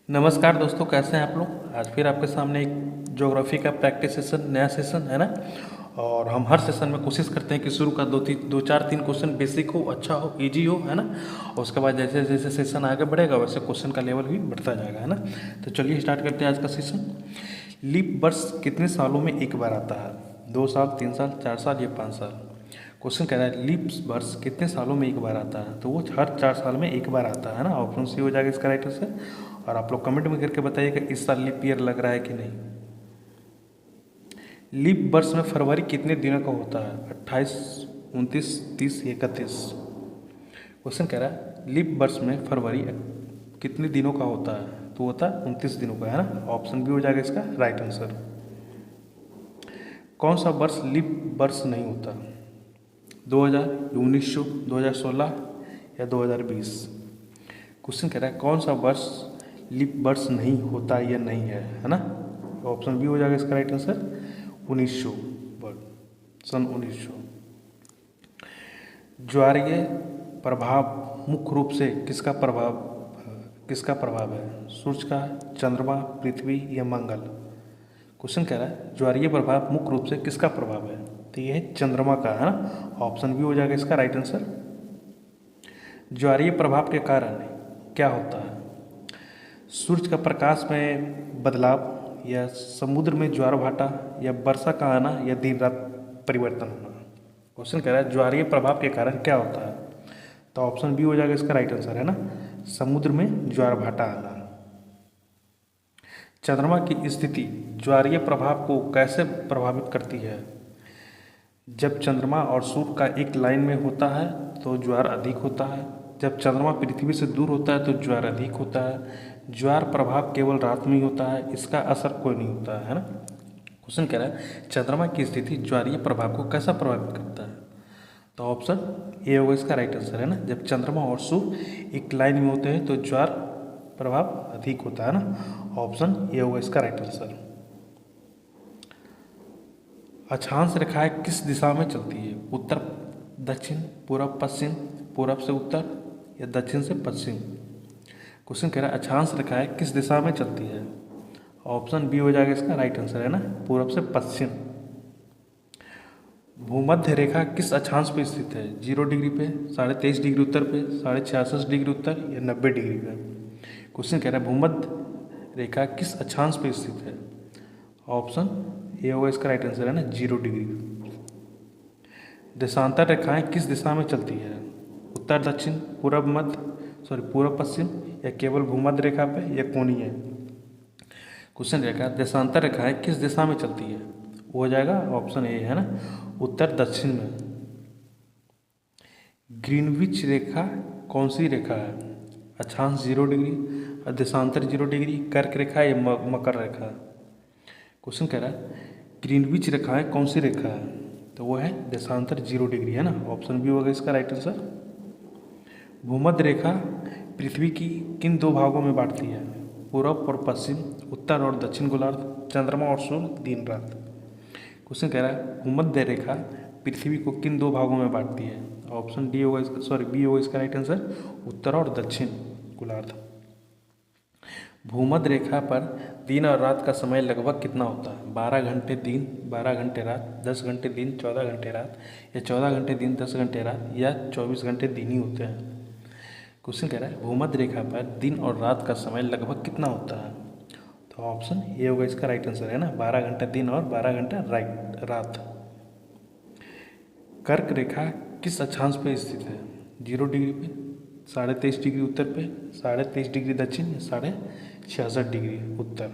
नमस्कार दोस्तों, कैसे हैं आप लोग। आज फिर आपके सामने एक ज्योग्राफी का प्रैक्टिस सेशन, नया सेशन है ना। और हम हर सेशन में कोशिश करते हैं कि शुरू का दो चार तीन क्वेश्चन बेसिक हो, अच्छा हो, इजी हो, है ना। और उसके बाद जैसे जैसे सेशन आगे बढ़ेगा वैसे क्वेश्चन का लेवल भी बढ़ता जाएगा, है ना। तो चलिए स्टार्ट करते हैं आज का सेशन। लीप वर्ष कितने सालों में एक बार आता है? 2 साल, 3 साल, 4 साल या 5 साल? क्वेश्चन कह रहा है लीप वर्ष कितने सालों में एक बार आता है, तो वो हर 4 साल में एक बार आता है ना। ऑप्शन सी हो जाएगा इसका राइट आंसर। और आप लोग कमेंट में करके बताइएगा इस साल लीप ईयर लग रहा है कि नहीं। लीप वर्ष में फरवरी कितने दिनों का होता है? 28, 29, 30, 31? क्वेश्चन कह रहा है लीप वर्ष में फरवरी कितने दिनों का होता है, तो होता है 29 दिनों का, है ना। ऑप्शन बी हो जाएगा इसका राइट आंसर। कौन सा वर्ष लीप वर्ष नहीं होता? 2000, 1900, 2016 या 2020? क्वेश्चन कह रहा है कौन सा वर्ष लीप वर्ष नहीं होता या नहीं है ना। ऑप्शन बी हो जाएगा इसका राइट आंसर 1900, सन 1900। ज्वारीय प्रभाव मुख्य रूप से किसका प्रभाव है? सूर्य का, चंद्रमा, पृथ्वी या मंगल? क्वेश्चन कह रहा है ज्वारीय प्रभाव मुख्य रूप से किसका प्रभाव है, तो ये है चंद्रमा का, है ना। ऑप्शन बी हो जाएगा इसका राइट आंसर। ज्वारीय प्रभाव के कारण क्या होता है? सूर्य का प्रकाश में बदलाव, या समुद्र में ज्वार भाटा, या वर्षा का आना, या दिन रात परिवर्तन होना? क्वेश्चन कह रहा है ज्वारीय प्रभाव के कारण क्या होता है, तो ऑप्शन बी हो जाएगा इसका राइट आंसर, है ना। समुद्र में ज्वार भाटा आना। चंद्रमा की स्थिति ज्वारीय प्रभाव को कैसे प्रभावित करती है? जब चंद्रमा और सूर्य का एक लाइन में होता है तो ज्वार अधिक होता है। जब चंद्रमा पृथ्वी से दूर होता है तो ज्वार अधिक होता है। ज्वार प्रभाव केवल रात में ही होता है, इसका असर कोई नहीं होता है ना। क्वेश्चन कह रहा है चंद्रमा की स्थिति ज्वारीय प्रभाव को कैसा प्रभावित करता है, तो ऑप्शन ए होगा इसका राइट आंसर, है ना। जब चंद्रमा और सूर्य एक लाइन में होते हैं तो ज्वार प्रभाव अधिक होता है ना। ऑप्शन ए होगा इसका राइट आंसर। अक्षांश रेखाएं किस दिशा में चलती है? उत्तर दक्षिण, पूर्व पश्चिम, पूर्व से उत्तर, या दक्षिण से पश्चिम? क्वेश्चन कह रहा है अक्षांश रेखाएं किस दिशा में चलती है? ऑप्शन बी हो जाएगा इसका राइट आंसर, है ना। पूर्व से पश्चिम। भूमध्य रेखा किस अक्षांश पे स्थित है? 0 डिग्री पे, 23.5 डिग्री उत्तर पे, 66.5 डिग्री उत्तर, या 90 डिग्री पे? क्वेश्चन कह रहा है भूमध्य रेखा किस अक्षांश पे स्थित है? ऑप्शन ए होगा इसका राइट आंसर, है ना। 0 डिग्री। देशांतर रेखाएं किस दिशा में चलती है? उत्तर दक्षिण, पूर्व पश्चिम, या केवल भूमध्य रेखा पे, या कोणीय? क्वेश्चन रेखा देशांतर रेखाएं किस दिशा में चलती है? वो हो जाएगा ऑप्शन ए, है ना, उत्तर दक्षिण में। ग्रीनविच रेखा कौन सी रेखा है? अक्षांश 0 डिग्री, देशांतर 0 डिग्री, कर्क रेखा, या मकर रेखा? क्वेश्चन कह रहा है ग्रीनविच रेखाएं कौन सी रेखा है, तो वो है देशांतर 0 डिग्री, है ना। ऑप्शन बी होगा इसका राइट आंसर। भूमध्य रेखा पृथ्वी की किन 2 भागों में बांटती है? पूर्व और पश्चिम, उत्तर और दक्षिण गोलार्ध, चंद्रमा और सूर्य, दिन रात? क्वेश्चन कह रहा है भूमध्य रेखा पृथ्वी को किन 2 भागों में बांटती है? ऑप्शन बी होगा इसका राइट आंसर, उत्तर और दक्षिण गोलार्ध। भूमध्य रेखा पर दिन और रात का समय लगभग कितना होता है? 12 घंटे दिन, 12 घंटे रात, 10 घंटे दिन, 14 घंटे रात, या 14 घंटे दिन, 10 घंटे रात, या 24 घंटे दिन ही होते हैं? क्वेश्चन कह रहा है भूमध्य रेखा पर दिन और रात का समय लगभग कितना होता है, तो ऑप्शन ए होगा इसका राइट आंसर, है ना। 12 घंटा दिन और 12 घंटा रात। कर्क रेखा किस अक्षांश पे स्थित है? 0 डिग्री पे, 23.5 डिग्री उत्तर पे, 23.5 डिग्री दक्षिण, या 66 डिग्री उत्तर?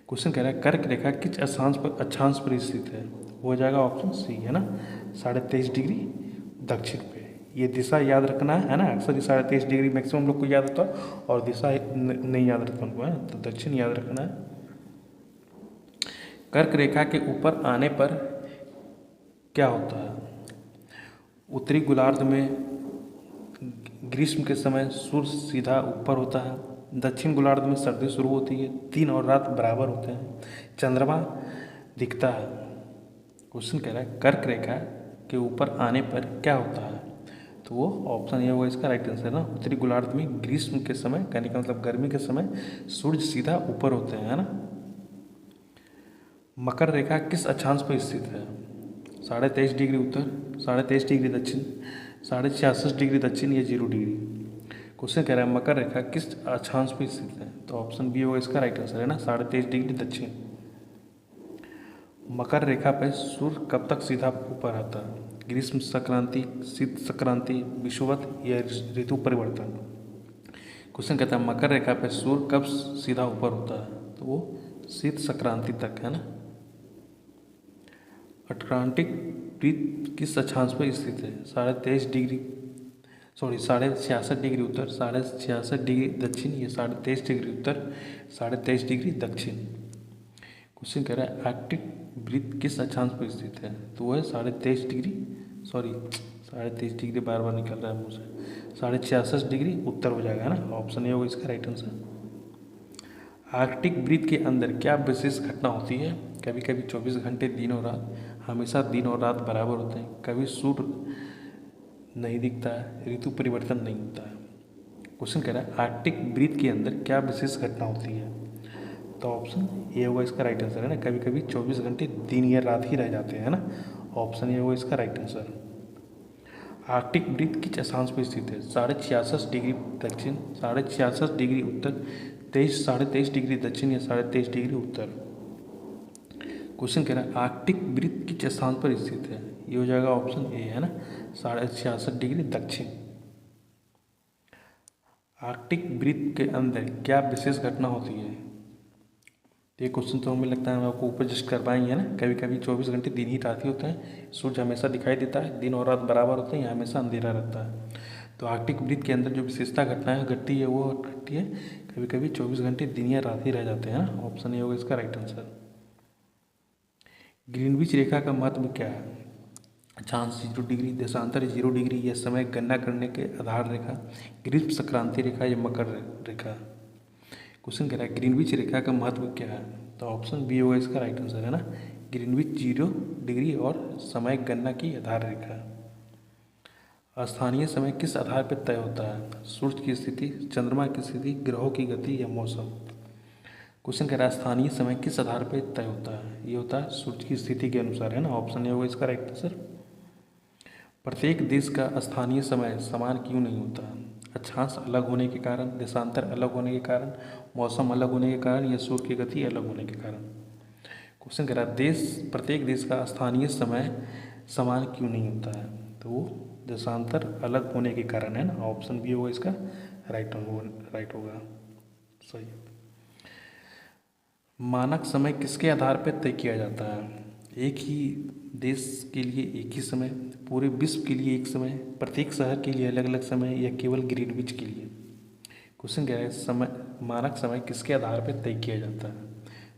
क्वेश्चन कह रहा है कर्क रेखा किस अक्षांश पर स्थित है? हो जाएगा ऑप्शन सी, है ना, 23.5 डिग्री दक्षिण पे। ये दिशा याद रखना है ना। अक्सर ये 23.5 डिग्री मैक्सिमम लोग को याद होता है, और दिशा नहीं याद रखता उनको, है, तो दक्षिण याद रखना है। कर्क रेखा के ऊपर आने पर क्या होता है? उत्तरी गोलार्ध में ग्रीष्म के समय सूर्य सीधा ऊपर होता है। दक्षिण गोलार्ध में सर्दी शुरू होती है, दिन और रात बराबर होते हैं, चंद्रमा दिखता है। क्वेश्चन कह रहा है कर्क रेखा के ऊपर आने पर क्या होता है, तो वो ऑप्शन ए होगा इसका राइट आंसर ना। उत्तरी गोलार्ध में ग्रीष्म के समय, कहने का मतलब गर्मी के समय सूर्य सीधा ऊपर होते हैं, है ना। मकर रेखा किस अक्षांश पर स्थित है? 23.5 डिग्री उत्तर, 23.5 डिग्री दक्षिण, 66.5 डिग्री दक्षिण या 0 डिग्री। क्वेश्चन कह रहा है मकर रेखा किस अक्षांश पर स्थित है? तो ऑप्शन बी होगा इसका राइट आंसर, है ना, 23.5 डिग्री दक्षिण। मकर रेखा पर सूर्य कब तक सीधा ऊपर आता है? ग्रीष्म संक्रांति, शीत संक्रांति, विषुवत या ऋतु परिवर्तन। क्वेश्चन कहता है मकर रेखा पर सूर्य कब सीधा ऊपर होता है? तो वो शीत संक्रांति तक, है ना। अटलांटिक वृत्त किस अक्षांश पर स्थित है? 23.5 डिग्री, सॉरी 66.5 डिग्री उत्तर, 66.5 डिग्री दक्षिण या 23.5 डिग्री उत्तर, 23.5 डिग्री दक्षिण। क्वेश्चन कह रहा है आर्कटिक वृत्त किस अक्षांश पर स्थित है? तो वो है 23.5 डिग्री, सॉरी 23.5 डिग्री बार बार निकल रहा है मुझे, 66.5 डिग्री उत्तर हो जाएगा, है ना। ऑप्शन ए होगा इसका राइट आंसर। आर्कटिक वृत्त के अंदर क्या विशेष घटना होती है? कभी कभी 24 घंटे दिन और रात, हमेशा दिन और रात बराबर होते हैं, कभी सूर्य नहीं दिखता है, ऋतु परिवर्तन नहीं होता है। क्वेश्चन कह रहा है आर्कटिक वृत्त के अंदर क्या विशेष घटना होती है? तो ऑप्शन ए होगा इसका राइट आंसर, है ना। कभी कभी 24 घंटे दिन या रात ही रह जाते हैं, है ना। ऑप्शन ए होगा इसका राइट आंसर। आर्कटिक वृत्त किस अक्षांश पर स्थित है? 66.5 डिग्री दक्षिण, 66.5 डिग्री उत्तर, 23.5 डिग्री दक्षिण या 23.5 डिग्री उत्तर। क्वेश्चन कह रहा है आर्कटिक वृत्त किस अक्षांश पर स्थित है? ये हो जाएगा ऑप्शन ए, है ना, 66.5 डिग्री दक्षिण। आर्कटिक वृत्त के अंदर क्या विशेष घटना होती है? ये क्वेश्चन तो हमें लगता है हम आपको ऊपर जस्ट कर पाएंगे, ना। कभी कभी 24 घंटे दिन ही रात ही होते हैं, सूर्य हमेशा दिखाई देता है, दिन और रात बराबर होते हैं, यहाँ हमेशा अंधेरा रहता है। तो आर्कटिक वृत्त के अंदर जो विशेषता घटनाएं घटती है वो घटती है कभी कभी 24 घंटे दिन या रात ही रह जाते हैं, ना। ऑप्शन ए होगा इसका राइट आंसर। ग्रीनविच रेखा का महत्व क्या है? अक्षांश 0 डिग्री, देशांतर 0 डिग्री या समय गणना करने के आधार रेखा, ग्रीष्म संक्रांति रेखा या मकर रेखा। क्वेश्चन कह रहा है ग्रीनविच रेखा का महत्व क्या है? तो ऑप्शन बी होगा इसका राइट आंसर, है ना। ग्रीनविच 0 डिग्री और समय गणना की आधार रेखा। स्थानीय समय किस आधार पर तय होता है? सूर्य की स्थिति, चंद्रमा की स्थिति, ग्रहों की गति या मौसम। क्वेश्चन कह रहा है स्थानीय समय किस आधार पर तय होता है? ये होता है सूर्य की स्थिति के अनुसार, है ना। ऑप्शन ए होगा इसका राइट आंसर। प्रत्येक देश का स्थानीय समय समान क्यों नहीं होता? अक्षांश अलग होने के कारण, देशांतर अलग होने के कारण, मौसम अलग होने के कारण या सूर्य की गति अलग होने के कारण। क्वेश्चन कह रहा है प्रत्येक देश का स्थानीय समय समान क्यों नहीं होता है? तो वो देशांतर अलग होने के कारण, है ना। ऑप्शन बी होगा इसका राइट होगा, सही। मानक समय किसके आधार पर तय किया जाता है? एक ही देश के लिए एक ही समय, पूरे विश्व के लिए एक समय, प्रत्येक शहर के लिए अलग अलग समय या केवल ग्रीनविच के लिए। क्वेश्चन कह रहा है समय, मानक समय किसके आधार पर तय किया जाता है?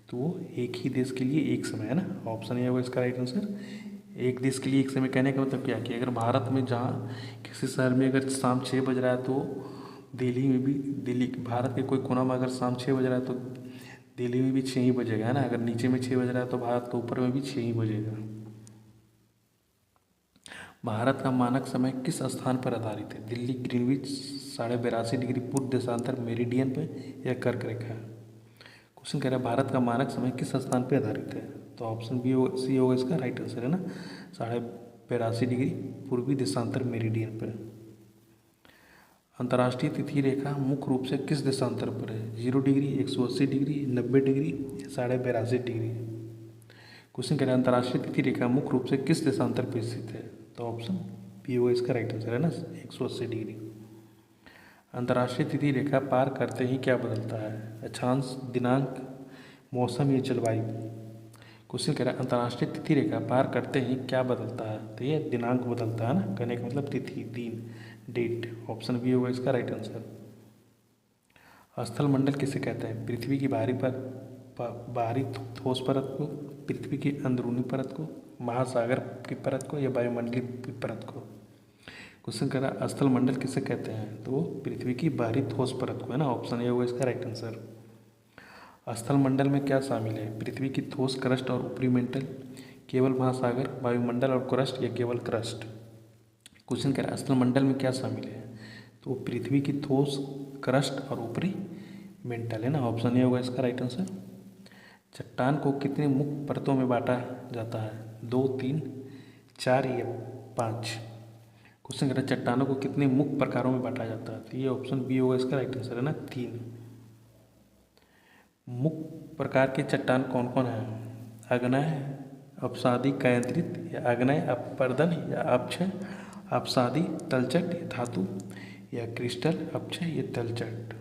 तो वो एक ही देश के लिए एक समय, है ना। ऑप्शन ए होगा इसका राइट आंसर। एक देश के लिए एक समय कहने का मतलब क्या कि अगर भारत में जहाँ किसी शहर में अगर शाम 6 बज रहा है तो दिल्ली में भी, भारत के कोई कोना में अगर शाम 6 बज रहा है तो दिल्ली में भी 6 ही बजेगा, है ना। अगर नीचे में 6 बज रहा है तो भारत के ऊपर में भी 6 ही बजेगा। भारत का मानक समय किस स्थान पर आधारित है? दिल्ली, ग्रीनविच, 82.5 डिग्री पूर्व देशांतर मेरिडियन पर या कर्क रेखा। क्वेश्चन कह रहा है भारत का मानक समय किस स्थान पर आधारित है? तो ऑप्शन बी सी होगा इसका राइट आंसर, है ना, 82.5 डिग्री पूर्वी देशांतर मेरिडियन पर। अंतर्राष्ट्रीय तिथि रेखा मुख्य रूप से किस देशांतर पर है? 0 degree, 180 degree, 90 degree, 82.5 degree. Question कह रहा है अंतर्राष्ट्रीय तिथि रेखा मुख्य रूप से किस देशांतर पर स्थित है? तो ऑप्शन बी होगा इसका राइट आंसर, है ना, 180 डिग्री। अंतर्राष्ट्रीय तिथि रेखा पार करते ही क्या बदलता है? अक्षांश, दिनांक, मौसम या जलवायु। क्वेश्चन कह रहा है अंतर्राष्ट्रीय तिथि रेखा पार करते ही क्या बदलता है? तो ये दिनांक बदलता है, ना, कहने का मतलब तिथि, दिन, डेट। ऑप्शन बी होगा इसका राइट आंसर। स्थल मंडल किसे कहते हैं? पृथ्वी की बाहरी ठोस परत को, पृथ्वी की अंदरूनी परत को, महासागर की परत को या वायुमंडलीय की परत को। क्वेश्चन कह रहा है स्थल मंडल किसे कहते हैं? तो पृथ्वी की बाहरी ठोस परत को, है ना। ऑप्शन ए होगा इसका राइट आंसर। स्थल मंडल में क्या शामिल है? पृथ्वी की ठोस क्रस्ट और ऊपरी मेंटल, केवल महासागर, वायुमंडल और क्रस्ट या केवल क्रस्ट। क्वेश्चन कह रहा है स्थल मंडल में क्या शामिल है, तो पृथ्वी की ठोस, क्रस्ट और ऊपरी मेंटल है ना। ऑप्शन ए होगा इसका राइट आंसर। चट्टान को कितने मुख्य परतों में बांटा जाता है, 2, 3, 4 या 5। क्वेश्चन कह रहा है चट्टानों को कितने मुख्य प्रकारों में बांटा जाता है, तो ये ऑप्शन बी होगा इसका राइट आंसर है ना, 3। मुख्य प्रकार के चट्टान कौन कौन है, आग्नेय, अपसादी, कायांतरित या आग्नेय अपरदन या अपक्षय, अपसादी, तलछट या धातु या क्रिस्टल, अपक्षय या तलछट।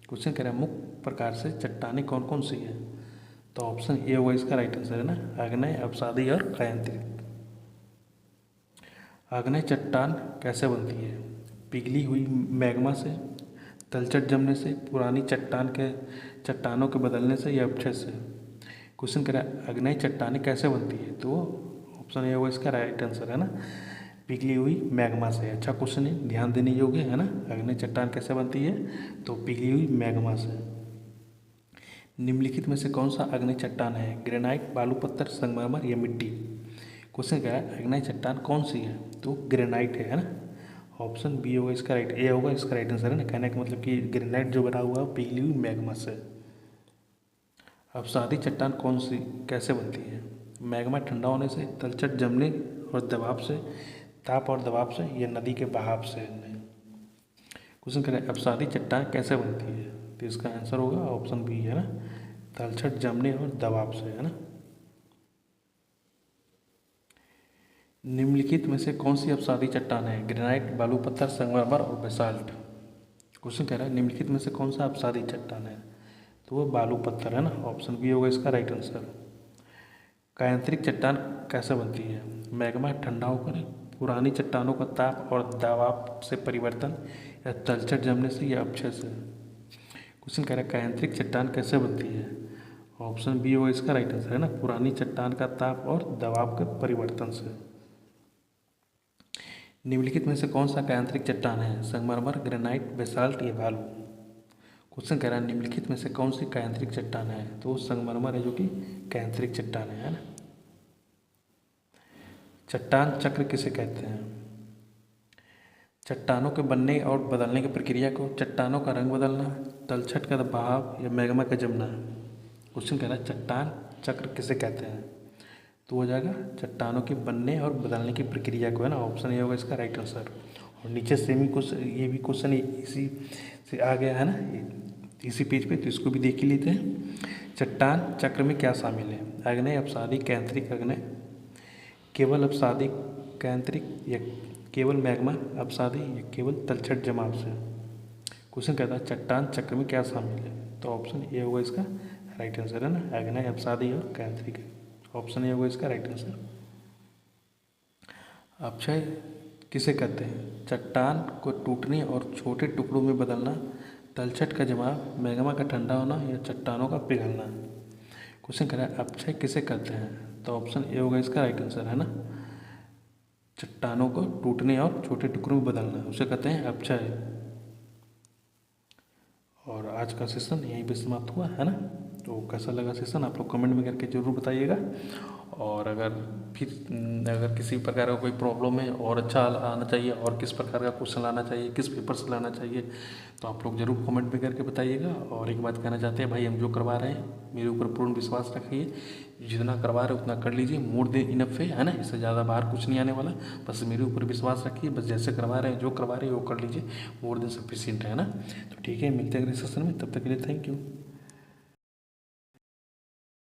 क्वेश्चन कह रहा है मुख्य प्रकार से चट्टानें कौन कौन सी हैं, तो ऑप्शन ए होगा इसका राइट आंसर है ना, आग्नेय, अपसादी और कायांतरित। आग्नेय चट्टान कैसे बनती है, पिघली हुई मैग्मा से, तलछट जमने से, पुरानी चट्टानों के बदलने से या अपक्षय से। क्वेश्चन कह रहा है आग्नेय चट्टानें कैसे बनती है, तो ऑप्शन ए होगा इसका राइट आंसर है ना, पिघली हुई मैग्मा से। अच्छा क्वेश्चन है, ध्यान देने योग्य है ना। आग्नेय चट्टान कैसे बनती है, तो पिघली हुई मैग्मा से। निम्नलिखित में से कौन सा आग्नेय चट्टान है, ग्रेनाइट, बालू पत्थर, संगमरमर या मिट्टी। क्वेश्चन क्या है आग्नेय चट्टान कौन सी है, तो ग्रेनाइट है ना। ऑप्शन बी होगा इसका राइट, ए होगा इसका राइट आंसर है ना। कहने का मतलब कि ग्रेनाइट जो बना हुआ है पिघली हुई मैग्मा से। अपसादी चट्टान कौन सी कैसे बनती है, मैग्मा ठंडा होने से, तलछट जमने और दबाव से, ताप और दबाव से या नदी के बहाव से। क्वेश्चन करें अपसादी चट्टान कैसे बनती है, तो इसका आंसर होगा ऑप्शन बी है ना, तलछट जमने और दबाव से है ना। निम्नलिखित में से कौन सी अपसादी चट्टान है, ग्रेनाइट, बालू पत्थर, संगमरमर और बेसाल्ट। क्वेश्चन कह रहा है निम्नलिखित में से कौन सा अपसादी चट्टान है, तो वो बालू पत्थर है ना। ऑप्शन बी होगा इसका राइट आंसर। कायांतरिक चट्टान कैसे बनती है, मैग्मा ठंडा होकर, पुरानी चट्टानों का ताप और दबाव से परिवर्तन या तलछट जमने से या अपक्षय से। क्वेश्चन कह रहा है कायांतरिक चट्टान कैसे बनती है, ऑप्शन बी होगा इसका राइट आंसर है ना, पुरानी चट्टान का ताप और दबाव के परिवर्तन से। निम्नलिखित में से कौन सा कायांतरिक चट्टान है, संगमरमर, ग्रेनाइट, बेसाल्ट या बालू। क्वेश्चन कह रहा है निम्नलिखित में से कौन सी कायांतरिक चट्टान है, तो संगमरमर है जो कि कायांतरिक चट्टान है ना। चट्टान चक्र किसे कहते हैं, चट्टानों के बनने और बदलने की प्रक्रिया को, चट्टानों का रंग बदलना, तलछट का बहाव या मैग्मा का जमना। क्वेश्चन कह रहा है चट्टान चक्र किसे कहते हैं, तो हो जाएगा चट्टानों के बनने और बदलने की प्रक्रिया को है ना। ऑप्शन ए होगा इसका राइट आंसर। और नीचे सेम ही क्वेश्चन, ये भी क्वेश्चन इसी से आ गया है ना इसी पेज पे, तो इसको भी देख ही लेते हैं। चट्टान चक्र में क्या शामिल है, आग्नेय, अपसादी, कायांतरिक, आग्नेय, केवल अपसादी, कायांतरिक या केवल मैग्मा अपसादी या केवल तलछट जमाव से। क्वेश्चन कहता है चट्टान चक्र में क्या शामिल है, तो ऑप्शन ए होगा इसका राइट आंसर है ना, आग्नेय, अपसादी और कायांतरिक। ऑप्शन ए होगा इसका राइट आंसर। अपक्षय किसे कहते हैं, चट्टान को टूटने और छोटे टुकड़ों में बदलना, तलछट का जमाव, मैग्मा का ठंडा होना या चट्टानों का पिघलना। क्वेश्चन कह रहा है अपक्षय किसे कहते हैं, तो ऑप्शन ए होगा इसका राइट आंसर है ना, चट्टानों को टूटने और छोटे टुकड़ों में बदलना उसे कहते हैं अपक्षय। और आज का सेशन यहीं पे समाप्त हुआ है ना। तो कैसा लगा सेशन आप लोग कमेंट में करके ज़रूर बताइएगा। और अगर किसी प्रकार का कोई प्रॉब्लम है और अच्छा आना चाहिए और किस प्रकार का क्वेश्चन लाना चाहिए, किस पेपर से लाना चाहिए, तो आप लोग ज़रूर कमेंट में करके बताइएगा। और एक बात कहना चाहते हैं भाई, हम जो करवा रहे हैं मेरे ऊपर पूर्ण विश्वास रखिए, जितना करवा रहे हैं उतना कर लीजिए, मोर देन इनफ है ना, इससे ज़्यादा बाहर कुछ नहीं आने वाला। बस मेरे ऊपर विश्वास रखिए, बस जैसे करवा रहे हैं जो करवा रहे हैं वो कर लीजिए, मोर देन सफिशिएंट है ना। तो ठीक है, मिलते हैं अगले सेशन में, तब तक के लिए थैंक यू।